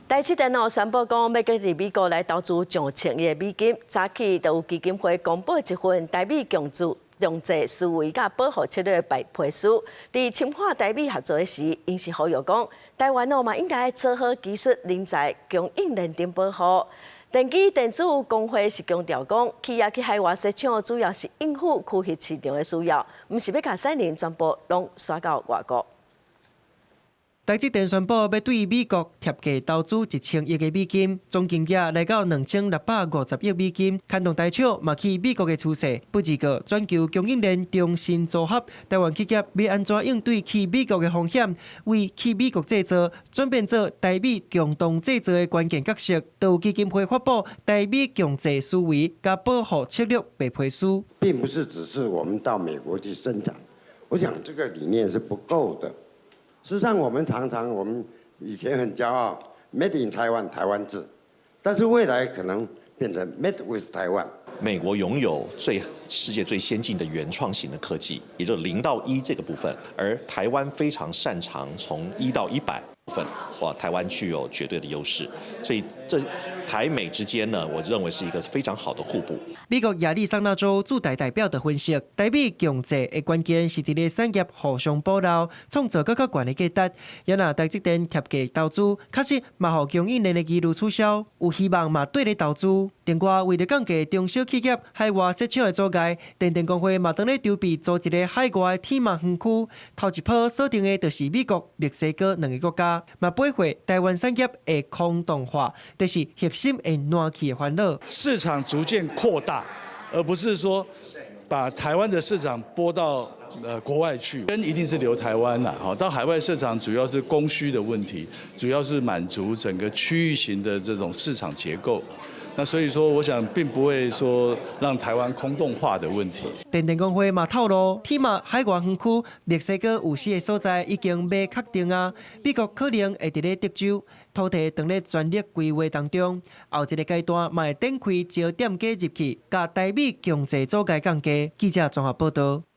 台積電宣布講，要去美國來投資上千億美金。早起就有基金會公布一份台美共濟思維甲保護策略白皮書。在深化台美合作時，因是呼籲講，台灣嘛應該做好技術人才供應鏈頂保護。電機電子工會是強調講，企業去海外設廠主要是應付區域市場的需要，唔是要把產能全部攏刷到外國。台積電宣布要對美國貼價投資1000億嘅美金，總金額來到2650億美金。牽動台廠嘛去美國嘅趨勢，不只個全球供應鏈重新組合，台灣企業要安怎應對去美國嘅風險，為去美國製造轉變做台美共同製造嘅關鍵角色。都有基金會發布台美共濟思維加保護策略白皮書，並不是只是我們到美國去生產，我想這個理念是不夠的。事實上，我們以前很驕傲 ，Made in Taiwan 台灣制，但是未來可能變成 Made with Taiwan。美國擁有世界最先進的原創型的科技，也就是0到1這個部分，而台灣非常擅長從1到100部分，哇，台灣具有絕對的優勢，所以這台美之間呢，我認為是一個非常好的互補。美國亞利桑那州駐台代表就分析，台美共濟的關鍵是佇咧產業互相保留，創造更加懸的價值。也若台積電貼價投資，確實嘛，互供應鏈的一路促銷，有希望嘛對咧投資。另外，為了降低中小企業海外設廠的阻礙，電工會嘛當咧籌備組一個海外的天馬園區，頭一波鎖定的就是美國、墨西哥兩個國家，嘛背回台灣產業的空洞化，就是核心的暖氣的煩惱。市場逐漸擴大，而不是說把台灣的市場撥到國外去，人一定是留台灣啦。好，到海外市場主要是供需的問題，主要是滿足整個區域型的這種市場結構。那所以說，我想並不會說讓台灣空洞化的問題。電工會嘛透露，天馬海外園區墨西哥有4個所在已經被確定啊，美國可能會佇咧德州土地正咧全力規劃當中，後一個階段嘛會展開焦點加入去，甲台美共濟阻礙降低。記者綜合報道。